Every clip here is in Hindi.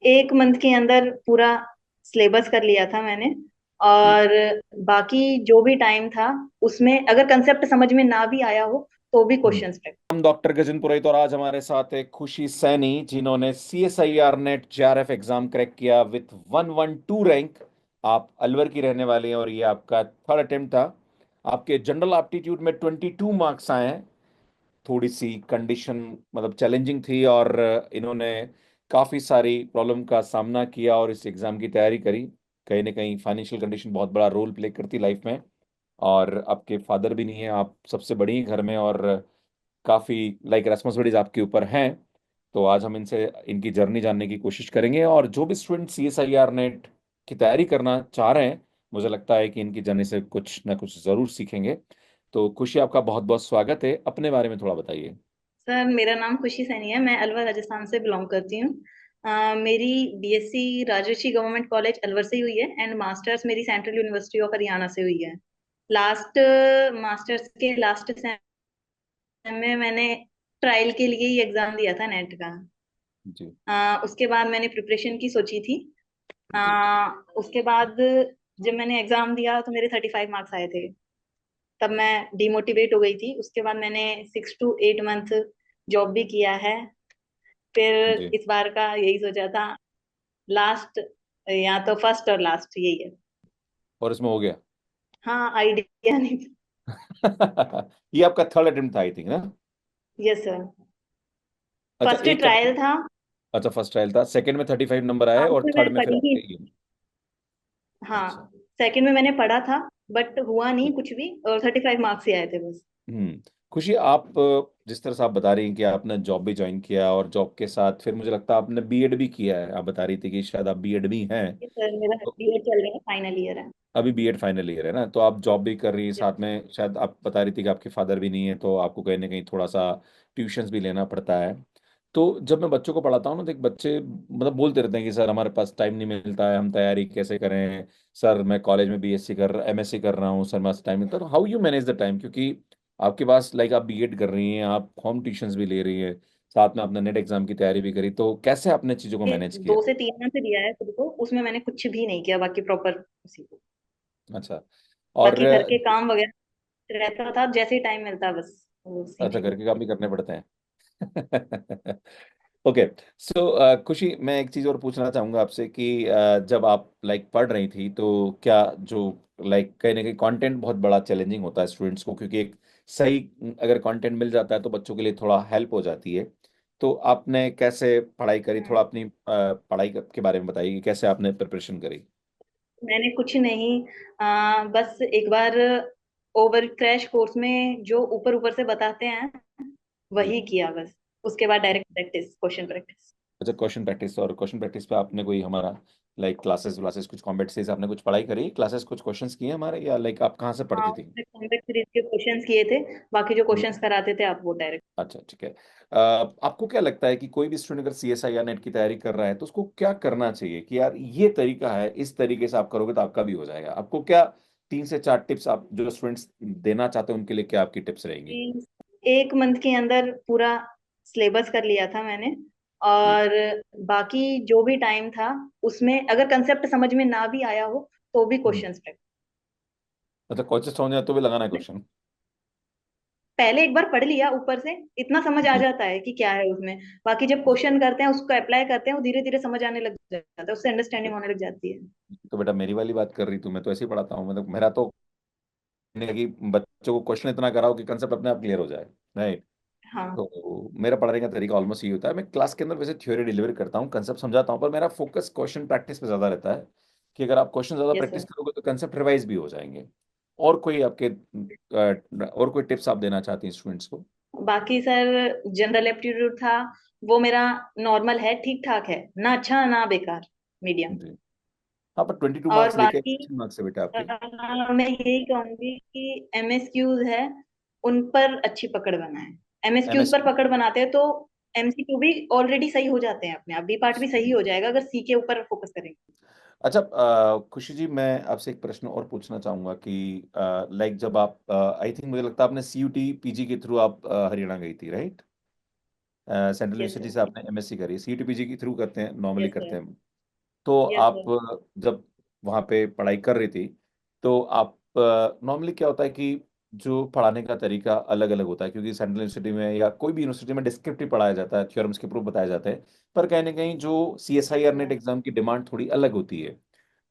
एक मंथ के अंदर पूरा सिलेबस कर लिया था मैंने। जी। और बाकी जो भी टाइम था उसमें अगर कंसेप्ट समझ में ना भी आया हो तो भी हम्म। Questions practice. हम डॉक्टर गजन पुरोहित और आज हमारे साथ है खुशी सैनी जिन्होंने CSIR NET JRF exam crack किया विथ 112 रैंक। आप अलवर की रहने वाली हैं और ये आपका थर्ड अटेम्प्ट था। आपके जनरल एप्टीट्यूड में 22 मार्क्स आए हैं। थोड़ी सी कंडीशन मतलब चैलेंजिंग थी और इन्होंने काफ़ी सारी प्रॉब्लम का सामना किया और इस एग्ज़ाम की तैयारी करी। कहीं ना कहीं फाइनेंशियल कंडीशन बहुत बड़ा रोल प्ले करती लाइफ में। और आपके फादर भी नहीं है, आप सबसे बड़ी हैं घर में और काफ़ी लाइक रेस्पॉन्सिबिलिटीज आपके ऊपर हैं। तो आज हम इनसे इनकी जर्नी जानने की कोशिश करेंगे और जो भी स्टूडेंट CSIR नेट की तैयारी करना चाह रहे हैं, मुझे लगता है कि इनकी जर्नी से कुछ ना कुछ ज़रूर सीखेंगे। तो खुशी, आपका बहुत बहुत स्वागत है। अपने बारे में थोड़ा बताइए। सर, मेरा नाम खुशी सैनी है। मैं अलवर राजस्थान से बिलोंग करती हूँ। मेरी बीएससी राजर्षि गवर्नमेंट कॉलेज अलवर से हुई है एंड मास्टर्स मेरी सेंट्रल यूनिवर्सिटी ऑफ हरियाणा से हुई है। लास्ट मास्टर्स के लास्ट सेम में मैंने ट्रायल के लिए ही एग्जाम दिया था नेट का। जी। उसके बाद मैंने प्रिपरेशन की सोची थी। जी। उसके बाद जब मैंने एग्जाम दिया तो मेरे 35 मार्क्स आए थे। तब मैं डिमोटिवेट हो गई थी। उसके बाद मैंने 6 to 8 मंथ जॉब भी किया है। फिर जी। इस बार का यही सोचा था, लास्ट या तो फर्स्ट और लास्ट यही है। और इसमें हो गया। हाँ, आइडिया नहीं था। ये आपका थर्ड अटेम्प्ट था आई थिंक ना। Yes sir. अच्छा, फर्स्ट एक ट्रायल था। अच्छा, फर्स्ट ट्रायल था, सेकंड में 35 नंबर आए हाँ, और उसमें थर्ड मैं में फिर पढ़ी ही। आपके ये। अच्छा। हाँ, सेकंड में मैंने पढ़ा था बट हुआ नहीं जी। कुछ भी, और 35 मार्क्स ही आए थे बस। खुशी, आप जिस तरह से आप बता रही हैं कि आपने जॉब भी ज्वाइन किया और जॉब के साथ फिर मुझे लगता है आपने बीएड भी किया है। आप बता रही थी कि शायद आप बीएड भी हैं। ये सर मेरा तो बीएड चल रहा है, फाइनल ईयर है। अभी बीएड फाइनल ईयर है ना, तो आप जॉब भी कर रही हैं Yes. साथ में। शायद आप बता रही थी कि आपके फादर भी नहीं है तो आपको कहीं ना कहीं थोड़ा सा ट्यूशंस भी लेना पड़ता है। तो जब मैं बच्चों को पढ़ाता हूँ ना, तो एक बच्चे मतलब बोलते रहते हैं कि सर हमारे पास टाइम नहीं मिलता है, हम तैयारी कैसे करें। सर मैं कॉलेज में BSc कर MSc कर रहा हूँ सर, मेरे पास टाइम मिलता है। तो how you manage the time, क्योंकि आपके पास लाइक आप बीएड कर रही हैं, आप होम ट्यूशंस भी ले रही हैं, साथ में आपने नेट एग्जाम की तैयारी भी करी, तो कैसे आपने चीज़ों को ये मैनेज किया। 2 से 3 मंथ दिया है खुद को, उसमें मैंने कुछ भी नहीं किया, बाकी प्रॉपर उसी को। अच्छा। और बाकी घर के काम वगैरह रहता था, जैसे ही टाइम मिलता बस वो उसी अच्छा, में। घर के काम भी करने पड़ते हैं। ओके। सो खुशी, मैं एक चीज़ और पूछना चाहूँगा आपसे कि जब आप लाइक पढ़ रही थी तो क्या जो लाइक कहीं ना कहीं कंटेंट बहुत बड़ा चैलेंजिंग होता है स्टूडेंट्स को, क्योंकि एक सही अगर कंटेंट मिल जाता है तो बच्चों के लिए थोड़ा हेल्प हो जाती है। तो आपने कैसे पढ़ाई करी, थोड़ा हम्म। अपनी पढ़ाई के बारे में बताइए कि कैसे आपने प्रिपरेशन करी। मैंने कुछ नहीं, बस एक बार ओवर क्रैश कोर्स में जो ऊपर ऊपर से बताते हैं जी। वही किया बस। उसके बाद डायरेक्ट प्रैक्टिस, क्वेश्चन प्रैक्टिस। अच्छा, क्वेश्चन प्रैक्टिस। और क्वेश्चन प्रैक्टिस पे आपने कोई हमारा लाइक क्लासेस व्लासेस कुछ कॉम्बैट सीरीज आपने कुछ पढ़ाई करी, क्लासेस कुछ क्वेश्चंस किए हमारे, या लाइक आप कहाँ से हाँ, पढ़ती थी। उसमें कॉम्प्लेक्स सीरीज के क्वेश्चंस किए थे। बाकी जो हम्म। क्वेश्चंस कराते थे आप वो डायरेक्ट। अच्छा, ठीक है। आपको क्या लगता है कि कोई भी स्टूडेंट अगर CSIR नेट की तैयारी कर रहा है तो उसको क्या करना चाहिए कि यार ये तरीका है, इस तरीके से आप करोगे तो आपका भी हो जाएगा। आपको क्या 3 से 4 टिप्स आप जो स्टूडेंट्स देना चाहते हैं उनके लिए, क्या आपकी टिप्स रहेंगी। एक मंथ के अंदर पूरा सिलेबस कर लिया था मैंने। जी। और बाकी जो भी टाइम था उसमें अगर कंसेप्ट समझ में ना भी आया हो तो भी हम्म। Questions practice. अच्छा, कोचेस समझ आए तो भी लगाना है क्वेश्चन। पहले एक बार पढ़ लिया ऊपर से, इतना समझ आ जी। जाता है कि क्या है उसमें। बाकी जब क्वेश्चन करते हैं, उसको अप्लाई करते हैं, वो धीरे धीरे समझ आने लग जाता है, उससे अंडरस्टैंडिंग होने लग जाती है। तो बेटा मेरी वाली बात कर रही तू, मैं तो ऐसे ही पढ़ाता हूँ। मतलब मेरा तो नहीं है कि बच्चों को क्वेश्चन इतना कराओ कि कंसेप्ट अपने आप क्लियर हो जाए। राइट। हाँ। तो मेरा पढ़ाने का तरीका ऑलमोस्ट यही होता है। मैं क्लास के अंदर वैसे थ्योरी डिलीवर करता हूँ, कंसेप्ट समझाता हूँ, पर मेरा फोकस क्वेश्चन प्रैक्टिस पे ज़्यादा रहता है कि अगर आप क्वेश्चन ज़्यादा यस प्रैक्टिस सर। करोगे तो कंसेप्ट रिवाइज भी हो जाएंगे। और कोई आपके और कोई टिप्स आप देना चाहती हैं स्टूडेंट्स को। बाकी सर, जनरल एप्टीट्यूड था, वो मेरा नॉर्मल है, ठीक ठाक है, ना अच्छा ना बेकार, मीडियम। जी। हाँ, पर 22 और मार्क्स लेके बाकी अच्छे मार्क्स है बेटा आपके। मैं यही कहूंगी कि एमएसक्यूज है, उन पर अच्छी पकड़ बनाए। एमएसक्यूज पर MSQ। पकड़ बनाते हैं तो एमसीक्यू भी ऑलरेडी सही हो जाते हैं अपने आप, बी पार्ट भी सही हो जाएगा अगर सी के ऊपर फोकस करेंगे। अच्छा, खुशी जी, मैं आपसे एक प्रश्न और पूछना चाहूंगा कि लाइक जब आप आई थिंक मुझे लगता है आपने CUT PG के थ्रू आप हरियाणा गई थी, right. Central yes university sir. से आपने एमएससी करी, सीईटी के थ्रू करते हैं, नॉर्मली यस करते सर। हैं। तो यस आप सर। जब वहाँ पे पढ़ाई कर रही थी, तो आप नॉर्मली क्या होता है कि जो पढ़ाने का तरीका अलग अलग होता है, क्योंकि सेंट्रल यूनिवर्सिटी में या कोई भी यूनिवर्सिटी में डिस्क्रिप्टिव पढ़ाया जाता है, थ्योरम्स के प्रूफ बताए जाते हैं, पर कहीं ना कहीं जो सीएसआईआर नेट एग्जाम की डिमांड थोड़ी अलग होती है।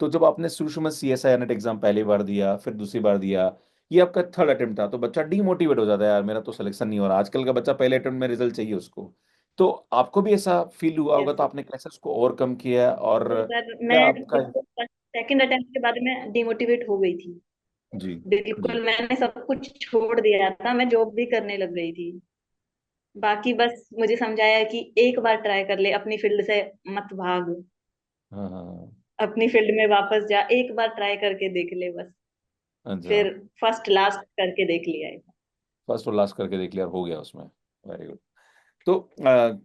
तो जब आपने शुरू शुरू में सीएसआईआर नेट एग्जाम पहली बार दिया, फिर दूसरी बार दिया, ये आपका थर्ड अटेम्प्ट था, तो बच्चा डीमोटिवेट हो जाता है, यार मेरा तो सिलेक्शन नहीं हो रहा, आजकल का बच्चा पहले अटेम्प्ट में रिजल्ट चाहिए उसको। तो आपको भी ऐसा फील हुआ होगा, यस तो सर। आपने कैसे उसको ओवरकम किया, और तो सर मैं क्या आपका। बिल्कुल सेकंड अटेम्प्ट के बाद में डिमोटिवेट हो गई थी। जी। जी। बिल्कुल मैंने सब कुछ छोड़ दिया था, मैं जॉब भी करने लग गई थी। बाकी बस मुझे समझाया कि एक बार ट्राई कर ले, अपनी फील्ड से मत भाग, हाँ हाँ हाँ। अपनी फील्ड में वापस जा, एक बार ट्राई करके देख ले बस। अच्छा। फिर फर्स्ट लास्ट करके देख लिया है। फर्स्ट और लास्ट करके देख लिया, हो गया उसमें। Very good. तो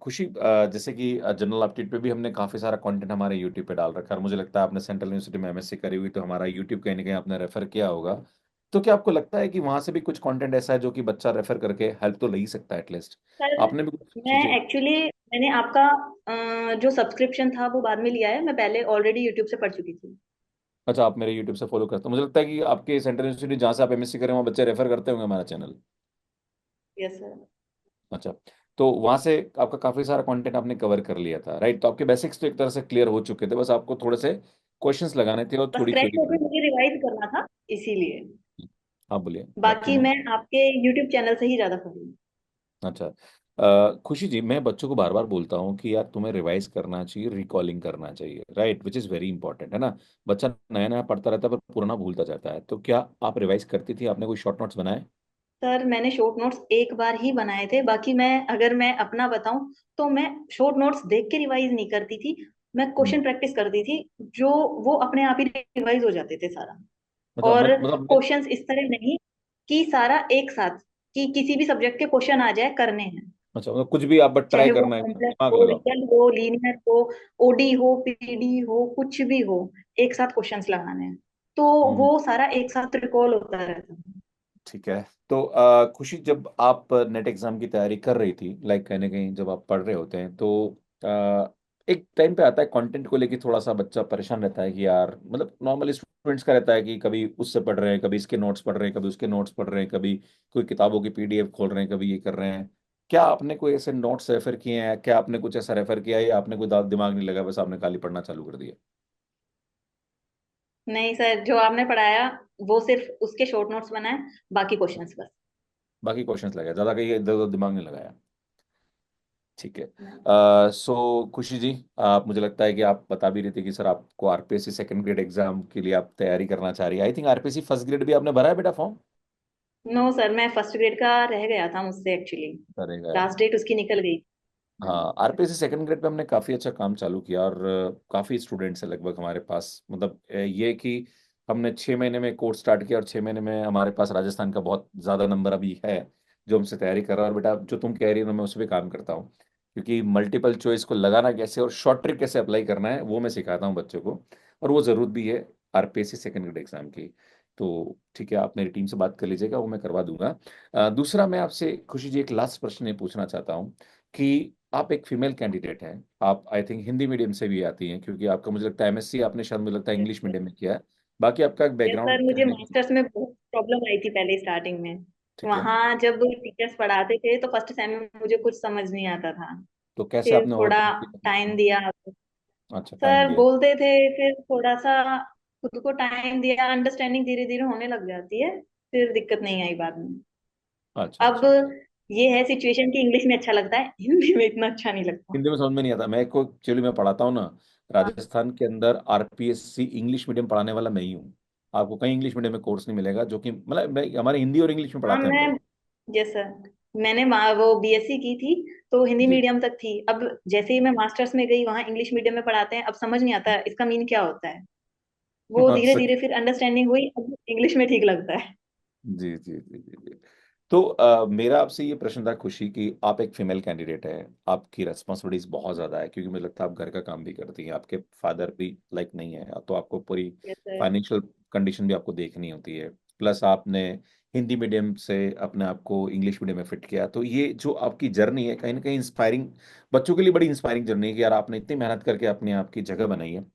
खुशी, जैसे कि जनरल एप्टीट्यूड पे भी हमने काफी सारा कंटेंट हमारे यूट्यूब पे डाल रखा है, और मुझे लगता है आपने सेंट्रल यूनिवर्सिटी में एमएससी करी हुई, तो हमारा यूट्यूब कहीं ना कहीं आपने रेफर किया होगा। तो क्या आपको लगता है कि वहां से भी कुछ कंटेंट ऐसा है जो कि बच्चा रेफर करके हेल्प तो ले ही सकता है एटलीस्ट? सर आपने भी कुछ मैं चीजें। एक्चुअली मैंने आपका जो सब्सक्रिप्शन था वो बाद में लिया है, मैं पहले ऑलरेडी यूट्यूब से पढ़ चुकी थी। अच्छा, आप मेरे यूट्यूब से फॉलो करते हो, मुझे लगता है कि आपके सेंट्रल यूनिवर्सिटी जहाँ से आप एमएससी करें वहाँ बच्चे रेफर करते होंगे हमारा चैनल। Yes sir. अच्छा। तो वहां से आपका काफी सारा कंटेंट आपने कवर कर लिया था, राइट? तो आपके बेसिक्स तो एक तरह से क्लियर हो चुके थे, बस आपको थोड़े से क्वेश्चंस लगाने थे और बस थोड़ी क्रैक थ्योरी कॉपी पढ़नी मुझे रिवाइज करना था इसीलिए। थी। हाँ बोलिए, बाकी बाकी में। मैं आपके यूट्यूब चैनल से ही ज्यादा पढ़ी हूँ। अच्छा। खुशी जी, मैं बच्चों को बार बार बोलता हूँ कि यार तुम्हें रिवाइज करना चाहिए, रिकॉलिंग करना चाहिए, right, which is very important, है ना? बच्चा नया नया पढ़ता रहता है पर पुराना भूलता जाता है। तो क्या आप रिवाइज करती थी? आपने कोई शॉर्ट नोट्स बनाए? सर मैंने शॉर्ट नोट्स एक बार ही बनाए थे, बाकी मैं अगर मैं अपना बताऊं तो मैं शॉर्ट नोट्स देख के रिवाइज नहीं करती थी। मैं हम्म। क्वेश्चन प्रैक्टिस करती थी, जो वो अपने आप ही रिवाइज हो जाते थे सारा। मतलब और मतलब क्वेश्चंस इस तरह नहीं कि सारा एक साथ, कि किसी भी सब्जेक्ट के क्वेश्चन आ जाए करने हैं, अच्छा, मतलब कुछ भी आप बट ट्राई चाहे वो करना है, कॉम्प्लेक्स दिमाग हो, लगाओ। रियल हो, लीनियर हो, ओडी हो, पीडी हो, कुछ भी हो, एक साथ क्वेश्चंस लगाने हैं। तो हम्म। वो सारा एक साथ रिकॉल होता रहता है। ठीक है। तो खुशी, जब आप नेट एग्जाम की तैयारी कर रही थी, लाइक कहीं ना कहीं जब आप पढ़ रहे होते हैं, तो एक टाइम पे आता है कंटेंट को लेके थोड़ा सा बच्चा परेशान रहता है कि यार, मतलब नॉर्मली स्टूडेंट्स का रहता है कि कभी उससे पढ़ रहे हैं, कभी इसके नोट्स पढ़ रहे हैं, कभी उसके नोट्स पढ़ रहे हैं, कभी कोई किताबों की पीडीएफ खोल रहे हैं, कभी ये कर रहे हैं। क्या आपने कोई ऐसे नोट्स रेफर किए हैं? क्या आपने कुछ ऐसा रेफर किया है, या आपने कोई दिमाग नहीं लगा, बस आपने खाली पढ़ना चालू कर दिया? नहीं सर, जो आपने पढ़ाया वो सिर्फ उसके शॉर्ट नोट्स बनाए, बाकी क्वेश्चंस बस। बाकी क्वेश्चंस लगाया, ज्यादा कहीं इधर उधर दिमाग नहीं लगाया। ठीक है। नहीं। सो खुशी जी, आप, मुझे लगता है कि आप बता भी रहे थे कि सर आपको आरपीएससी सेकंड ग्रेड एग्जाम के लिए आप तैयारी करना चाह रही है। I think RPSC first grade भी आपने भरा है बेटा फॉर्म? नो सर, मैं फर्स्ट ग्रेड का रह गया था मुझसे एक्चुअली। करेगा। लास्ट डेट उसकी निकल गई। हाँ, आरपीएससी सेकंड ग्रेड पे हमने काफ़ी अच्छा काम चालू किया, और काफ़ी स्टूडेंट्स हैं लगभग हमारे पास, मतलब ये कि हमने 6 महीने में कोर्स स्टार्ट किया, और 6 महीने में हमारे पास राजस्थान का बहुत ज़्यादा नंबर अभी है जो हमसे तैयारी कर रहा है। और बेटा, जो तुम कह रही हो ना, मैं उस पर काम करता हूँ, क्योंकि मल्टीपल चॉइस को लगाना कैसे और शॉर्ट ट्रिक कैसे अप्लाई करना है वो मैं सिखाता हूँ बच्चों को, और वो ज़रूरत भी है आरपीएससी सेकंड ग्रेड एग्जाम की। तो ठीक है, आप मेरी टीम से बात कर लीजिएगा, वो मैं करवा दूंगा। दूसरा, मैं आपसे खुशी जी एक लास्ट प्रश्न ये पूछना चाहता हूँ कि आप एक फीमेल कैंडिडेट हैं, आप आई थिंक हिंदी मीडियम से भी आती हैं, क्योंकि आपका मुझे लगता है एमएससी आपने शायद मुझे लगता है यस इंग्लिश सर। मीडियम में किया है। बाकी आपका एक यस सर, बैकग्राउंड मुझे कहने की। मास्टर्स में बहुत प्रॉब्लम आई थी पहले स्टार्टिंग में। ठीक है। वहां जब टीचर्स पढ़ाते थे तो फर्स्ट सेम में मुझे कुछ समझ नहीं आता था। तो कैसे फिर आपने थोड़ा ओवरकम किया? टाइम दिया। अच्छा, टाइम सर दिया। बोलते थे, फिर थोड़ा सा खुद को टाइम दिया, अंडरस्टैंडिंग धीरे धीरे होने लग जाती है, फिर दिक्कत नहीं आई बाद में। अच्छा अब अच्छा अच्छा। ये है सिचुएशन कि इंग्लिश में अच्छा लगता है, हिंदी में इतना अच्छा नहीं लगता। हिंदी में समझ में नहीं आता, मैं को एक्चुअली मैं पढ़ाता हूँ ना, हाँ। राजस्थान के अंदर आरपीएससी इंग्लिश मीडियम पढ़ाने वाला मैं ही हूँ। आपको कहीं इंग्लिश मीडियम में कोर्स नहीं मिलेगा, जो कि मतलब हमारे हिंदी और इंग्लिश में हाँ पढ़ाते हैं हम मैं, लोग। यस सर, मैंने वो बीएससी की थी तो हिंदी जी। मीडियम तक थी। अब जैसे ही मैं मास्टर्स में गई, वहाँ इंग्लिश मीडियम में पढ़ाते हैं, अब समझ नहीं आता है इसका मीन क्या होता है। वो धीरे धीरे फिर अंडरस्टैंडिंग हुई, अब इंग्लिश में ठीक लगता है। जी जी जी जी जी। तो मेरा आपसे ये प्रश्न था खुशी, कि आप एक फीमेल कैंडिडेट है, आपकी रेस्पॉन्सिबिलिटीज बहुत ज़्यादा है, क्योंकि मुझे लगता है आप घर का काम भी करती हैं, आपके फादर भी लाइक नहीं है, तो आपको पूरी यस सर। फाइनेंशियल कंडीशन भी आपको देखनी होती है, प्लस आपने हिंदी मीडियम से अपने आप को इंग्लिश मीडियम में फिट किया। तो ये जो आपकी जर्नी है कहीं ना कहीं इंस्पायरिंग, बच्चों के लिए बड़ी इंस्पायरिंग जर्नी है कि यार आपने इतनी मेहनत करके अपने आप की जगह बनाई है।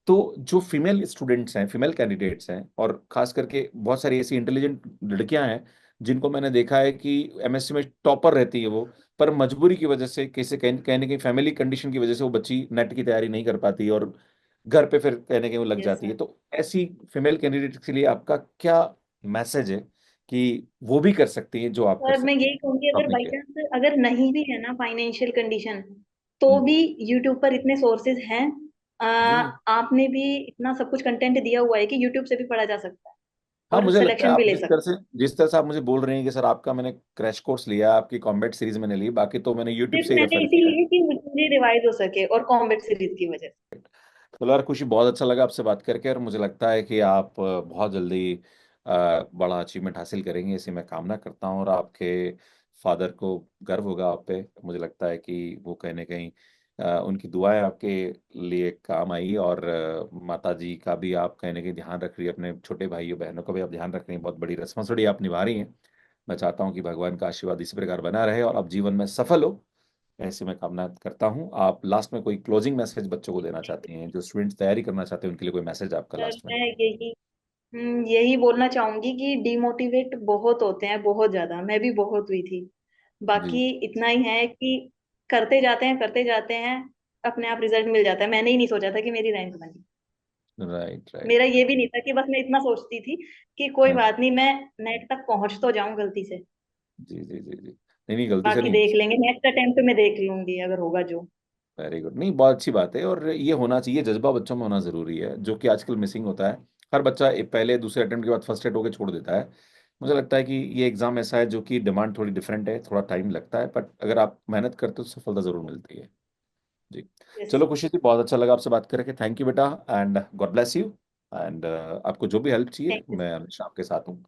तो जो फीमेल स्टूडेंट्स हैं, फीमेल कैंडिडेट्स हैं, और खास करके बहुत सारी ऐसी इंटेलिजेंट लड़कियां हैं जिनको मैंने देखा है कि एमएससी में टॉपर रहती है वो, पर मजबूरी की वजह से, कैसे कहीं ना कहीं फैमिली कंडीशन की वजह से वो बच्ची नेट की तैयारी नहीं कर पाती और घर पे फिर कहीं ना कहीं वो लग यस जाती सर। है। तो ऐसी फीमेल कैंडिडेट के लिए आपका क्या मैसेज है कि वो भी कर सकती है जो आप कर सर मैं सकती यही कहूंगी, हैं अगर आपने बाई किया? चांस अगर नहीं भी है ना फाइनेंशियल कंडीशन, तो हम्म, भी यूट्यूब पर इतने सोर्सेज हैं। आ, जी। आपने भी इतना सब कुछ कंटेंट दिया हुआ है कि यूट्यूब से भी पढ़ा जा सकता है हाँ, और मुझे लगता है सिलेक्शन भी आप ले जिस तरह सकते से, जिस तरह से आप मुझे बोल रहे हैं कि सर आपका मैंने क्रैश कोर्स लिया, आपकी कॉम्बैट सीरीज मैंने ली, बाकी तो मैंने हैं। यूट्यूब सिर्फ से ही मैंने रेफर किया है। इसीलिए कि मुझे रिवाइज हो सके और कॉम्बैट सीरीज की वजह से। तो यार खुशी, बहुत अच्छा लगा आपसे बात करके, और मुझे लगता है कि आप बहुत जल्दी बड़ा अचीवमेंट हासिल करेंगे, ऐसी मैं कामना करता हूँ। और आपके फादर को गर्व होगा आप पे, मुझे लगता है कि वो कहीं ना कहीं उनकी दुआएं आपके लिए काम आई, और माता जी का भी आप कहीं ना कहीं ध्यान रख रही है, अपने छोटे भाइयों बहनों का भी आप ध्यान रख रही हैं, बहुत बड़ी रिस्पॉन्सिबिलिटी आप निभा रही हैं। मैं चाहता हूँ कि भगवान का आशीर्वाद इसी प्रकार बना रहे और आप जीवन में सफल हो, ऐसे मैं कामना करता हूँ। आप लास्ट में कोई क्लोजिंग मैसेज बच्चों को देना चाहती हैं, जो स्टूडेंट्स तैयारी करना चाहते हैं, उनके लिए कोई मैसेज आपका सर लास्ट में? मैं यही बोलना चाहूंगी कि डिमोटिवेट बहुत होते हैं, बहुत ज्यादा, मैं भी बहुत हुई थी। जी। बाकी इतना ही है कि करते जाते हैं, करते जाते हैं, अपने आप रिजल्ट मिल जाता है। मैंने ही नहीं सोचा था कि मेरी रैंक बनी। Right, right. मेरा ये भी नहीं था कि बस मैं इतना सोचती थी कि कोई हाँ, बात नहीं, मैं नेट तक पहुंच तो जाऊं गलती से। जी जी जी जी, नहीं नहीं, गलती से बाकी नहीं। देख लेंगे, नेक्स्ट अटेम्प्ट में देख लूंगी अगर होगा जो। वेरी गुड, नहीं बहुत अच्छी बात है, और ये होना चाहिए, जज्बा बच्चों में होना जरूरी है, जो कि आजकल मिसिंग होता है। हर बच्चा पहले दूसरे अटेम्प्ट के बाद फर्स्ट अटेम्प्ट होकर छोड़ देता है। मुझे लगता है कि ये एग्जाम ऐसा है जो कि डिमांड थोड़ी डिफरेंट है, थोड़ा टाइम लगता है, बट अगर आप मेहनत करते हो तो सफलता जरूर मिलती है। जी। यस चलो सर। खुशी थी, बहुत अच्छा लगा आपसे बात करके, थैंक यू बेटा, and God bless you. And आपको जो भी हेल्प चाहिए थैंक यू। मैं हमेशा आपके साथ हूँ।